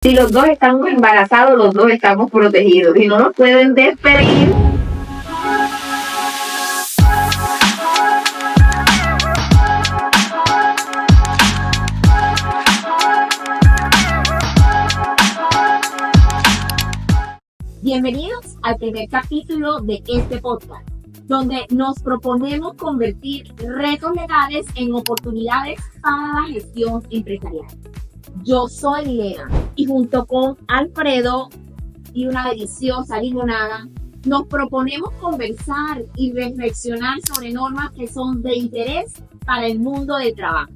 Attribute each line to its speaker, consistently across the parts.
Speaker 1: Si los dos estamos embarazados, los dos estamos protegidos y no nos pueden despedir. Bienvenidos al primer capítulo de este podcast, donde nos proponemos convertir retos legales en oportunidades para la gestión empresarial. Yo soy Lea y junto con Alfredo y una deliciosa limonada nos proponemos conversar y reflexionar sobre normas que son de interés para el mundo del trabajo.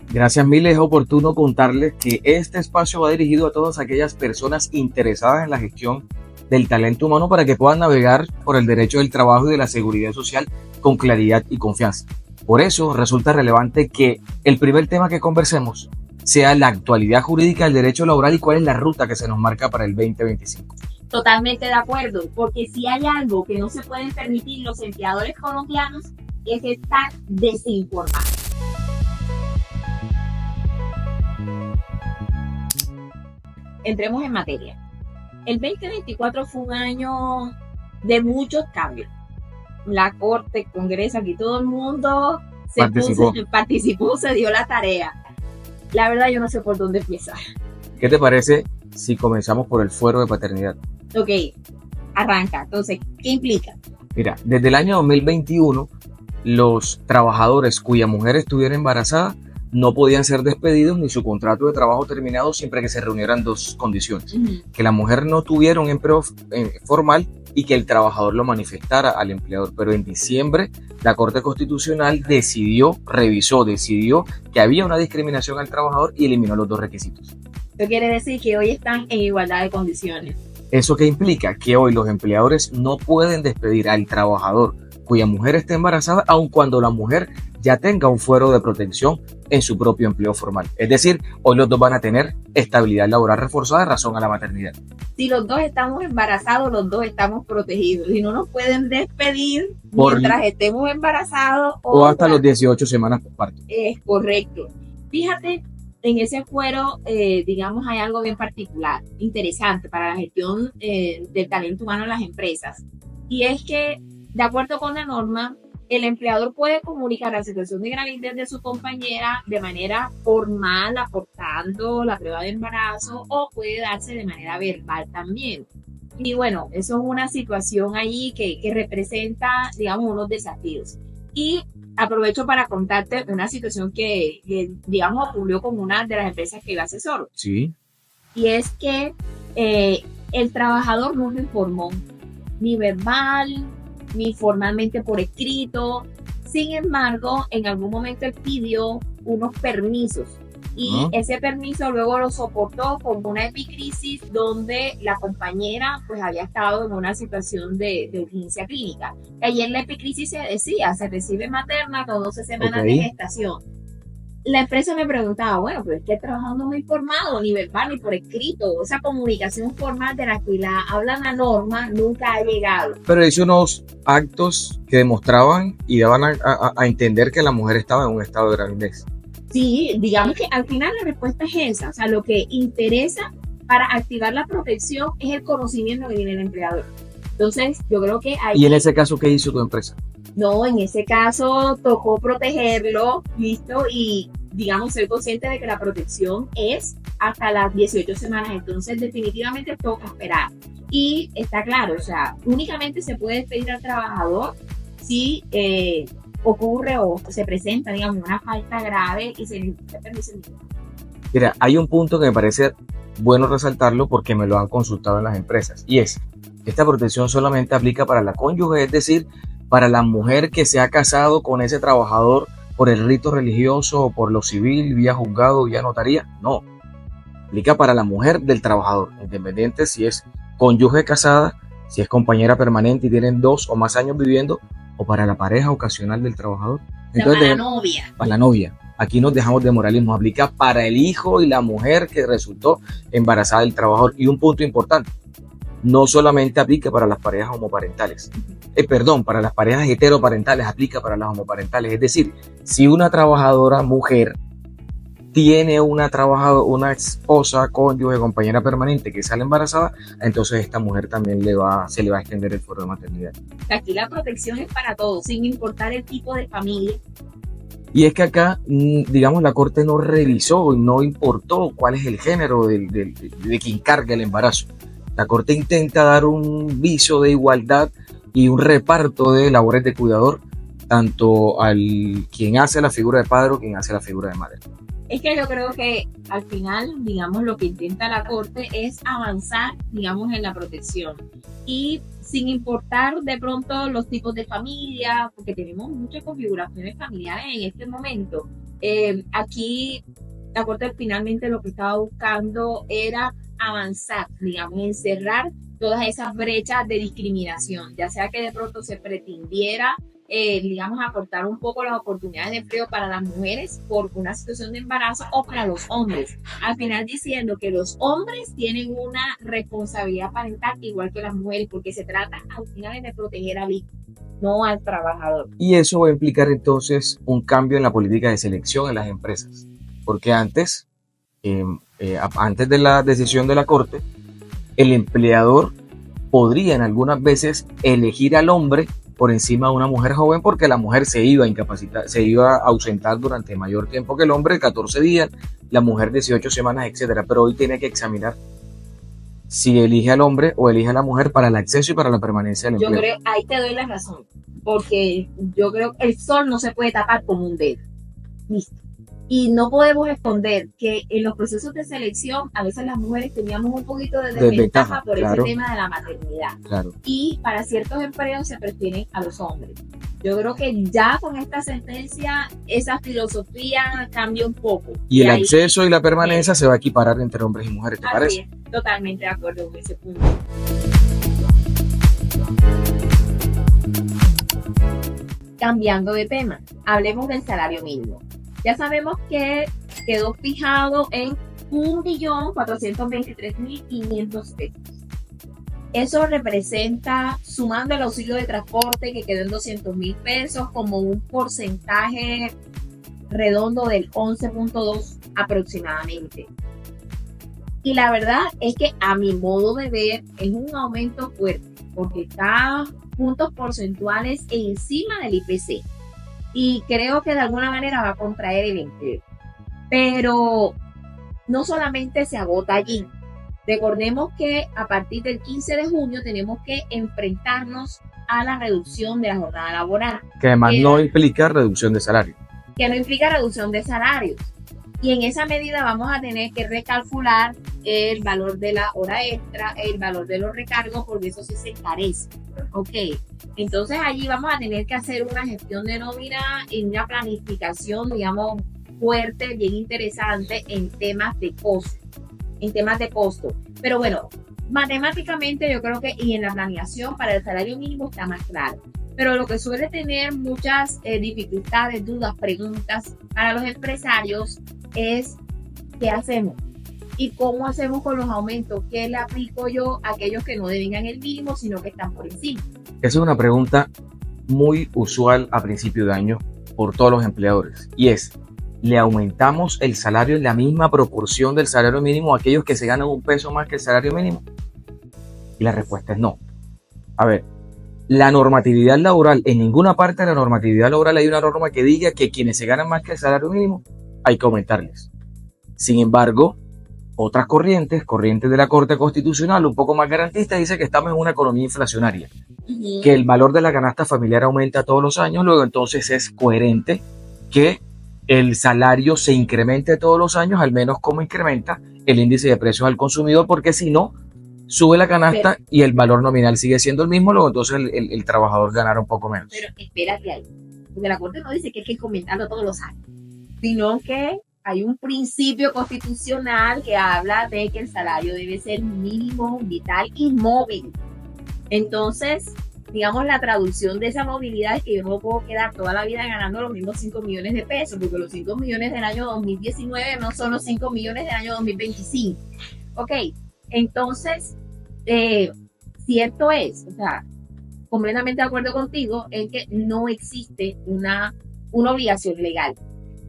Speaker 2: Gracias mil, es oportuno contarles que este espacio va dirigido a todas aquellas personas interesadas en la gestión del talento humano para que puedan navegar por el derecho del trabajo y de la seguridad social con claridad y confianza. Por eso resulta relevante que el primer tema que conversemos sea la actualidad jurídica del derecho laboral y cuál es la ruta que se nos marca para el 2025.
Speaker 1: Totalmente de acuerdo, porque si hay algo que no se pueden permitir los empleadores colombianos es estar desinformados. Entremos en materia. El 2024 fue un año de muchos cambios. La Corte, el Congreso, aquí todo el mundo participó, se dio la tarea. La verdad yo no sé por dónde empezar.
Speaker 2: ¿Qué te parece si comenzamos por el fuero de paternidad?
Speaker 1: Ok, arranca. Entonces, ¿qué implica?
Speaker 2: Mira, desde el año 2021, los trabajadores cuya mujer estuviera embarazada no podían ser despedidos ni su contrato de trabajo terminado siempre que se reunieran dos condiciones. Que la mujer no tuviera un empleo formal y que el trabajador lo manifestara al empleador. Pero en diciembre la Corte Constitucional decidió que había una discriminación al trabajador y eliminó los dos requisitos.
Speaker 1: Eso quiere decir que hoy están en igualdad de condiciones.
Speaker 2: ¿Eso qué implica? Que hoy los empleadores no pueden despedir al trabajador cuya mujer esté embarazada, aun cuando la mujer ya tenga un fuero de protección en su propio empleo formal. Es decir, hoy los dos van a tener estabilidad laboral reforzada en razón a la maternidad.
Speaker 1: Si los dos estamos embarazados, los dos estamos protegidos y no nos pueden despedir mientras estemos embarazados
Speaker 2: o hasta los 18 semanas por parto.
Speaker 1: Es correcto. Fíjate, en ese fuero, digamos, hay algo bien particular, interesante para la gestión del talento humano en las empresas. Y es que, de acuerdo con la norma, el empleador puede comunicar la situación de gravidez de su compañera de manera formal, aportando la prueba de embarazo, o puede darse de manera verbal también. Y bueno, eso es una situación ahí que representa, digamos, unos desafíos. Y aprovecho para contarte una situación que digamos, ocurrió con una de las empresas que yo asesoro.
Speaker 2: Sí.
Speaker 1: Y es que el trabajador no lo informó, ni verbal, ni formalmente por escrito. Sin embargo, en algún momento él pidió unos permisos y ese permiso luego lo soportó con una epicrisis donde la compañera pues había estado en una situación de urgencia clínica. Allí en la epicrisis se decía, se recibe materna con 12 semanas de gestación. La empresa me preguntaba, bueno, pero es que el trabajador no es informado, ni verbal, ni por escrito. Esa comunicación formal de la que habla la norma nunca ha llegado.
Speaker 2: Pero hizo unos actos que demostraban y daban a entender que la mujer estaba en un estado de gravidez.
Speaker 1: Sí, digamos que al final la respuesta es esa. O sea, lo que interesa para activar la protección es el conocimiento que tiene el empleador. Entonces, yo creo que hay...
Speaker 2: ¿Y en ese caso qué hizo tu empresa?
Speaker 1: No, en ese caso tocó protegerlo, listo, y digamos ser consciente de que la protección es hasta las 18 semanas, entonces definitivamente toca esperar. Y está claro, o sea, únicamente se puede despedir al trabajador si ocurre o se presenta, digamos, una falta grave y se necesita permiso.
Speaker 2: Mira, hay un punto que me parece bueno resaltarlo porque me lo han consultado en las empresas, y es, esta protección solamente aplica para la cónyuge, es decir, para la mujer que se ha casado con ese trabajador por el rito religioso o por lo civil, vía juzgado, vía notaría. No, aplica para la mujer del trabajador, independiente si es cónyuge casada, si es compañera permanente y tienen 2 o más años viviendo, o para la pareja ocasional del trabajador.
Speaker 1: Entonces, para la novia.
Speaker 2: Para la novia. Aquí nos dejamos de moralismo, aplica para el hijo y la mujer que resultó embarazada del trabajador. Y un punto importante, no solamente aplica para las parejas homoparentales, para las parejas heteroparentales, aplica para las homoparentales. Es decir, si una trabajadora mujer tiene una trabajadora, una esposa, cónyuge, compañera permanente que sale embarazada, entonces a esta mujer también se le va a extender el foro de maternidad.
Speaker 1: Aquí la protección es para todos, sin importar el tipo de familia.
Speaker 2: Y es que acá, digamos, la Corte no revisó y no importó cuál es el género de quien carga el embarazo. La Corte intenta dar un viso de igualdad y un reparto de labores de cuidador, tanto al quien hace la figura de padre o quien hace la figura de madre.
Speaker 1: Es que yo creo que al final, digamos, lo que intenta la Corte es avanzar, digamos, en la protección. Y sin importar de pronto los tipos de familia, porque tenemos muchas configuraciones familiares en este momento. Aquí la Corte finalmente lo que estaba buscando era avanzar, digamos, en cerrar todas esas brechas de discriminación, ya sea que de pronto se pretendiera digamos, aportar un poco las oportunidades de empleo para las mujeres por una situación de embarazo o para los hombres. Al final diciendo que los hombres tienen una responsabilidad parental igual que las mujeres, porque se trata al final de proteger al hijo, no al trabajador.
Speaker 2: Y eso va a implicar entonces un cambio en la política de selección en las empresas, porque antes de la decisión de la Corte, el empleador podría en algunas veces elegir al hombre por encima de una mujer joven, porque la mujer se iba a incapacitar, se iba a ausentar durante mayor tiempo que el hombre, 14 días, la mujer 18 semanas, etcétera. Pero hoy tiene que examinar si elige al hombre o elige a la mujer para el acceso y para la permanencia del empleo.
Speaker 1: Yo creo, ahí te doy la razón, porque yo creo que el sol no se puede tapar con un dedo. Listo. Y no podemos esconder que en los procesos de selección a veces las mujeres teníamos un poquito de desventaja por ese tema de la maternidad.
Speaker 2: Claro.
Speaker 1: Y para ciertos empleos se prefieren a los hombres. Yo creo que ya con esta sentencia esa filosofía cambia un poco.
Speaker 2: Y el acceso y la permanencia se va a equiparar entre hombres y mujeres, ¿te parece?
Speaker 1: Es, totalmente de acuerdo con ese punto. Cambiando de tema, hablemos del salario mínimo. Ya sabemos que quedó fijado en 1.423.500 pesos. Eso representa, sumando el auxilio de transporte que quedó en 200.000 pesos, como un porcentaje redondo del 11.2 aproximadamente. Y la verdad es que a mi modo de ver es un aumento fuerte, porque está puntos porcentuales encima del IPC. Y creo que de alguna manera va a contraer el empleo. Pero no solamente se agota allí. Recordemos que a partir del 15 de junio tenemos que enfrentarnos a la reducción de la jornada laboral.
Speaker 2: Que además no implica reducción de salario.
Speaker 1: Que no implica reducción de salarios. Y en esa medida vamos a tener que recalcular el valor de la hora extra, el valor de los recargos, porque eso sí se encarece. Ok, entonces allí vamos a tener que hacer una gestión de nómina y una planificación, digamos, fuerte, bien interesante en temas de costo. Pero bueno, matemáticamente yo creo que y en la planeación para el salario mínimo está más claro. Pero lo que suele tener muchas dificultades, dudas, preguntas para los empresarios es ¿qué hacemos? ¿Y cómo hacemos con los aumentos? ¿Qué le aplico yo a aquellos que no devengan el mínimo, sino que están por encima?
Speaker 2: Esa es una pregunta muy usual a principio de año por todos los empleadores. Y es, ¿le aumentamos el salario en la misma proporción del salario mínimo a aquellos que se ganan un peso más que el salario mínimo? Y la respuesta es no. A ver, la normatividad laboral, en ninguna parte de la normatividad laboral hay una norma que diga que quienes se ganan más que el salario mínimo hay que aumentarles. Sin embargo, otras corrientes de la Corte Constitucional, un poco más garantistas, dice que estamos en una economía inflacionaria, que el valor de la canasta familiar aumenta todos los años, luego entonces es coherente que el salario se incremente todos los años, al menos como incrementa el índice de precios al consumidor, porque si no, sube la canasta y el valor nominal sigue siendo el mismo, luego entonces el trabajador ganará un poco menos.
Speaker 1: Pero espérate ahí, porque la Corte no dice que hay que incrementarlo todos los años, sino que hay un principio constitucional que habla de que el salario debe ser mínimo, vital y móvil. Entonces, digamos, la traducción de esa movilidad es que yo no puedo quedar toda la vida ganando los mismos 5 millones de pesos, porque los 5 millones del año 2019 no son los 5 millones del año 2025. Ok, entonces, cierto es, o sea, completamente de acuerdo contigo en que no existe una obligación legal,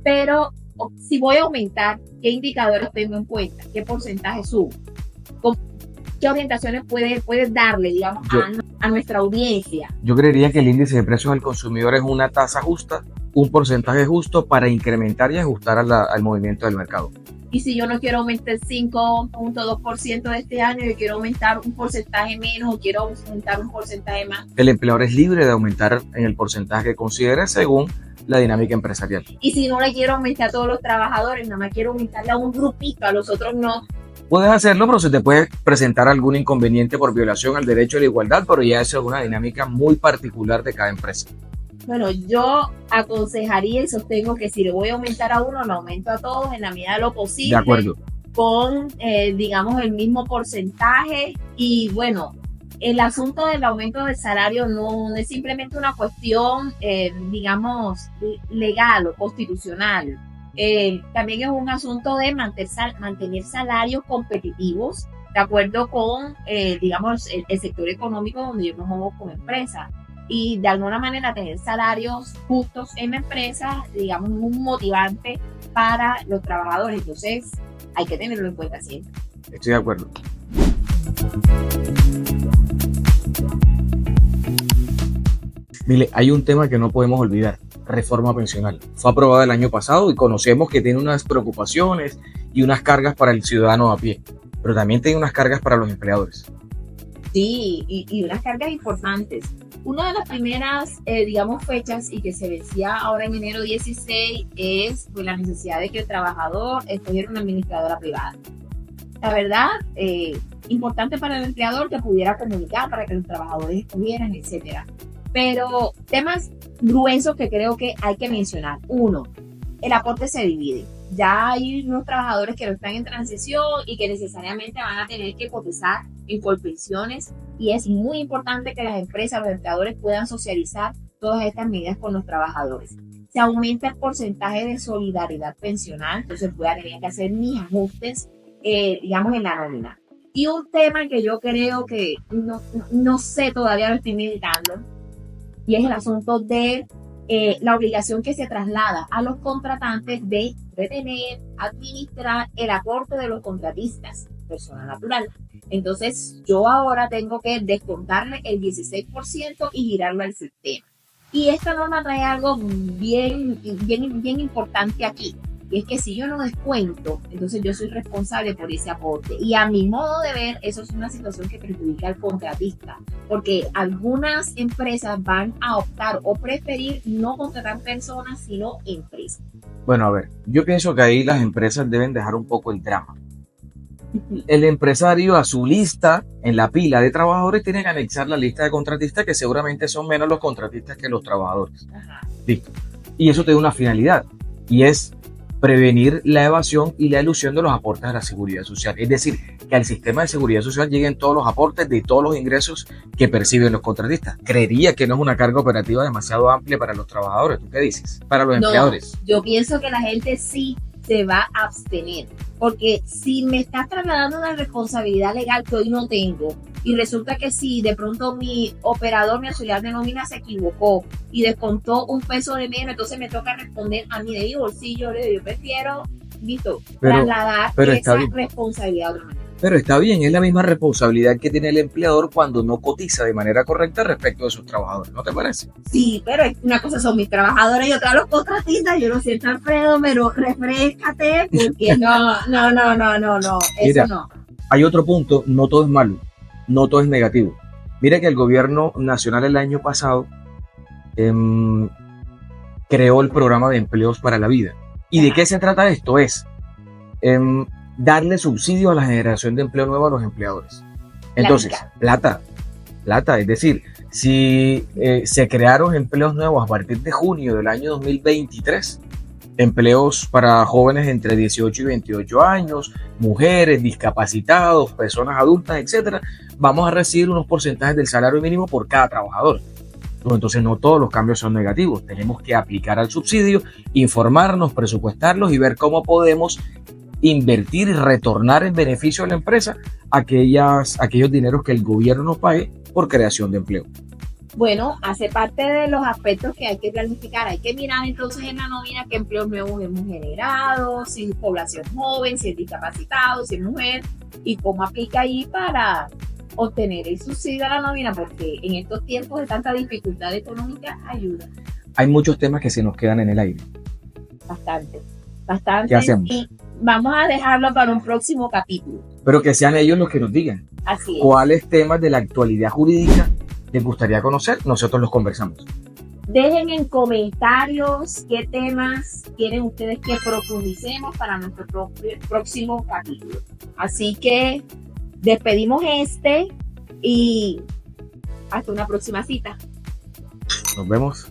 Speaker 1: pero si voy a aumentar, ¿qué indicadores tengo en cuenta? ¿Qué porcentaje subo? ¿Qué orientaciones puedes darle, digamos, a nuestra audiencia?
Speaker 2: Yo creería que el índice de precios al consumidor es una tasa justa, un porcentaje justo para incrementar y ajustar al movimiento del mercado.
Speaker 1: Y si yo no quiero aumentar el 5.2% de este año, yo quiero aumentar un porcentaje menos o quiero aumentar un porcentaje más.
Speaker 2: El empleador es libre de aumentar en el porcentaje que considere según la dinámica empresarial.
Speaker 1: Y si no le quiero aumentar a todos los trabajadores, nada más quiero aumentarle a un grupito, a los otros no.
Speaker 2: Puedes hacerlo, pero se te puede presentar algún inconveniente por violación al derecho a la igualdad, pero ya eso es una dinámica muy particular de cada empresa.
Speaker 1: Bueno, yo aconsejaría y sostengo que si le voy a aumentar a uno, lo aumento a todos en la medida de lo posible.
Speaker 2: De acuerdo.
Speaker 1: Con, digamos, el mismo porcentaje. Y bueno, el asunto del aumento del salario no es simplemente una cuestión, digamos, legal o constitucional. También es un asunto de mantener salarios competitivos de acuerdo con, digamos, el sector económico donde yo me muevo como empresa. Y de alguna manera tener salarios justos en la empresa, digamos, un motivante para los trabajadores. Entonces, hay que tenerlo en cuenta siempre.
Speaker 2: Estoy de acuerdo. Mire, hay un tema que no podemos olvidar: reforma pensional. Fue aprobada el año pasado y conocemos que tiene unas preocupaciones y unas cargas para el ciudadano a pie, pero también tiene unas cargas para los empleadores.
Speaker 1: Sí, y unas cargas importantes. Una de las primeras, digamos, fechas y que se vencía ahora en enero 16 es pues, la necesidad de que el trabajador escogiera una administradora privada. La verdad, importante para el empleador que pudiera comunicar para que los trabajadores escogieran, etcétera. Pero temas gruesos que creo que hay que mencionar. Uno, el aporte se divide. Ya hay unos trabajadores que no están en transición y que necesariamente van a tener que cotizar en Colpensiones, y es muy importante que las empresas, los empleadores puedan socializar todas estas medidas con los trabajadores. Se aumenta el porcentaje de solidaridad pensional, entonces voy a tener que hacer mis ajustes, digamos, en la nómina. Y un tema que yo creo que no sé, todavía lo estoy meditando, y es el asunto de la obligación que se traslada a los contratantes de retener, administrar el aporte de los contratistas, persona natural. Entonces, yo ahora tengo que descontarle el 16% y girarlo al sistema. Y esta norma trae algo bien importante aquí. Y es que si yo no descuento, entonces yo soy responsable por ese aporte. Y a mi modo de ver, eso es una situación que perjudica al contratista. Porque algunas empresas van a optar o preferir no contratar personas, sino empresas.
Speaker 2: Bueno, a ver, yo pienso que ahí las empresas deben dejar un poco el drama. El empresario a su lista, en la pila de trabajadores, tiene que anexar la lista de contratistas, que seguramente son menos los contratistas que los trabajadores.
Speaker 1: Ajá.
Speaker 2: Listo. Y eso tiene una finalidad, y es prevenir la evasión y la elusión de los aportes a la seguridad social. Es decir, que al sistema de seguridad social lleguen todos los aportes de todos los ingresos que perciben los contratistas. Creería que no es una carga operativa demasiado amplia para los trabajadores. ¿Tú qué dices? Para los empleadores.
Speaker 1: Yo pienso que la gente sí se va a abstener, porque si me estás trasladando una responsabilidad legal que hoy no tengo, y resulta que si de pronto mi operador, mi auxiliar de nómina se equivocó y descontó un peso de menos, entonces me toca responder a mí de mi bolsillo. Yo prefiero, listo, trasladar esa responsabilidad a otra manera.
Speaker 2: Pero está bien, es la misma responsabilidad que tiene el empleador cuando no cotiza de manera correcta respecto de sus trabajadores, ¿no te parece?
Speaker 1: Sí, pero una cosa son mis trabajadores y otra los contratistas. Yo lo siento, Alfredo, pero refréscate, porque no, eso mira, no.
Speaker 2: Hay otro punto: no todo es malo, no todo es negativo. Mira que el gobierno nacional el año pasado creó el programa de empleos para la vida. ¿Y de qué se trata esto? Es darle subsidio a la generación de empleo nuevo a los empleadores. Entonces, plata, es decir, si se crearon empleos nuevos a partir de junio del año 2023, empleos para jóvenes entre 18 y 28 años, mujeres, discapacitados, personas adultas, etcétera, vamos a recibir unos porcentajes del salario mínimo por cada trabajador. Entonces, no todos los cambios son negativos. Tenemos que aplicar al subsidio, informarnos, presupuestarlos y ver cómo podemos invertir y retornar en beneficio a la empresa aquellos dineros que el gobierno nos pague por creación de empleo.
Speaker 1: Bueno, hace parte de los aspectos que hay que planificar. Hay que mirar entonces en la nómina qué empleos nuevos hemos generado, si es población joven, si es discapacitado, si es mujer, y cómo aplica ahí para obtener el subsidio a la nómina, porque en estos tiempos de tanta dificultad económica ayuda.
Speaker 2: Hay muchos temas que se nos quedan en el aire.
Speaker 1: Bastante.
Speaker 2: ¿Qué hacemos?
Speaker 1: Y vamos a dejarlo para un próximo capítulo.
Speaker 2: Pero que sean ellos los que nos digan
Speaker 1: Así es.
Speaker 2: cuáles temas de la actualidad jurídica les gustaría conocer. Nosotros los conversamos.
Speaker 1: Dejen en comentarios qué temas quieren ustedes que profundicemos para nuestro próximo capítulo. Así que despedimos y hasta una próxima cita.
Speaker 2: Nos vemos.